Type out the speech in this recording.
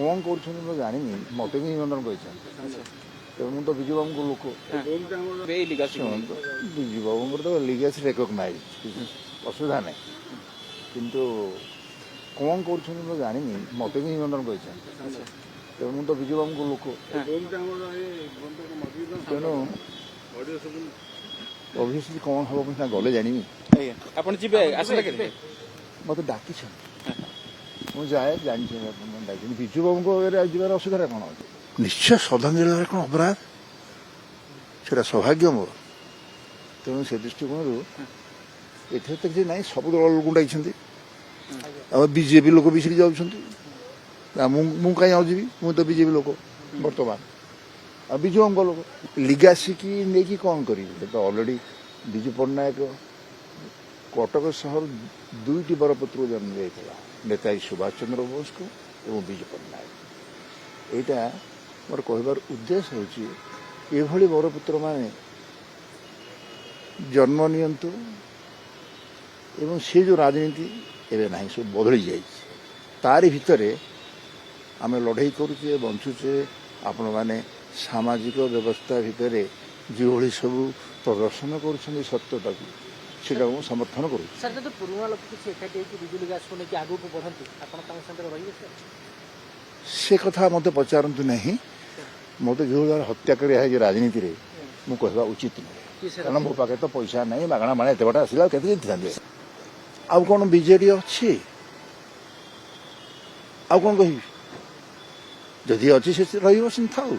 କ'ଣ କରୁଛନ୍ତି ମୁଁ ଜାଣିନି, ମୋତେ ବି ନିମନ୍ତ୍ରଣ କରିଛନ୍ତି। ତେଣୁ ମୁଁ ତ ବିଜୁ ବାବୁଙ୍କ ଲୋକ। ଶୁଣନ୍ତୁ, ବିଜୁ ବାବୁଙ୍କର ତ ଲିଗାସି ରେକଗ୍ନାଇଜ୍, କିଛି ଅସୁବିଧା ନାହିଁ। କିନ୍ତୁ କ'ଣ କରୁଛନ୍ତି ମୁଁ ଜାଣିନି, ମୋତେ ବି ନିମନ୍ତ୍ରଣ କରିଛନ୍ତି। ତେଣୁ ମୁଁ ତ ବିଜୁ ବାବୁଙ୍କ ଲୋକ। ତେଣୁ ଅଭିୟସଲି କ'ଣ ହେବ ମୁଁ ସିନା ଗଲେ ଜାଣିବି। ଆପଣ ଯିବେ ଆସିଲେ କେତେ? ମୋତେ ଡାକିଛନ୍ତି, ମୁଁ ଯାଏ, ଜାଣିଛି ଆପଣ ଡାକିଛନ୍ତି। ବିଜୁ ବାବୁଙ୍କ ଯିବାର ଅସୁବିଧା କ'ଣ ଅଛି? ନିଶ୍ଚୟ ଶ୍ରଦ୍ଧାଞ୍ଜଳି ଦେବାର କ'ଣ ଅପରାଧ, ସେଇଟା ସୌଭାଗ୍ୟ ମୋର। ତେଣୁ ସେ ଦୃଷ୍ଟିକୋଣରୁ ଏଥିରେ ତ କିଛି ନାହିଁ, ସବୁ ଦଳ ଲୋକ ଡାକିଛନ୍ତି। ଆଉ ବିଜେପି ଲୋକ ବି ସେଠି ଯାଉଛନ୍ତି। ମୁଁ କାହିଁ ଆଉ ଯିବି, ମୁଁ ତ ବିଜେପି ଲୋକ ବର୍ତ୍ତମାନ, ଆଉ ବିଜୁ ବାବୁଙ୍କ ଲୋକ। ଲିଗାସିକି ନେଇକି କ'ଣ କରିବି? ତ ଅଲରେଡ଼ି ବିଜୁ ପଟ୍ଟନାୟକ କଟକ ସହର ଦୁଇଟି ବରପତ୍ରକୁ ଜନ୍ମ ଦେଇଥିଲା, ନେତାଜୀ ସୁଭାଷ ଚନ୍ଦ୍ର ବୋଷଙ୍କୁ ଏବଂ ବିଜୁ ପଟ୍ଟନାୟକ। ଏଇଟା ମୋର କହିବାର ଉଦ୍ଦେଶ୍ୟ ହେଉଛି ଏଭଳି ବରପୁତ୍ରମାନେ ଜନ୍ମ ନିଅନ୍ତୁ ଏବଂ ସେ ଯେଉଁ ରାଜନୀତି ଏବେ ନାହିଁ, ସବୁ ବଦଳି ଯାଇଛି। ତାରି ଭିତରେ ଆମେ ଲଢ଼େଇ କରୁଛେ, ବଞ୍ଚୁଛେ। ଆପଣମାନେ ସାମାଜିକ ବ୍ୟବସ୍ଥା ଭିତରେ ଯେଉଁଭଳି ସବୁ ପ୍ରଦର୍ଶନ କରୁଛନ୍ତି ସତ୍ୟତାକୁ, ସେଇଟାକୁ ମୁଁ ସମର୍ଥନ କରୁଛି। ସାର୍, ଯଦି ପୁରୁଣା ଲୋକ କିଛି ଏକାଠି ହେଇକି ବିଜୁଳି ଗ୍ୟାସ୍କୁ ନେଇକି ଆଗକୁ ବଢ଼ନ୍ତି, ଆପଣ ତାଙ୍କ ସାଙ୍ଗରେ ରହିବେ ସାର୍? ସେ କଥା ମୋତେ ପଚାରନ୍ତୁ ନାହିଁ। ମୋତେ ଯେଉଁଭଳି ହତ୍ୟା କରିବା ହେଇଛି ରାଜନୀତିରେ, ମୁଁ କହିବା ଉଚିତ ନୁହେଁ। କାରଣ ମୋ ପାଖରେ ତ ପଇସା ନାହିଁ, ମାଗଣା ମାଣା ଏତେ ବାଟ ଆସିଲା, କେତେ ଜିତିଥାନ୍ତେ? ଆଉ କ'ଣ ବିଜେଡ଼ି ଅଛି? ଆଉ କ'ଣ କହିବି? ଯଦି ଅଛି ସେ ରହିବ, ସେମିତି ଥାଉ।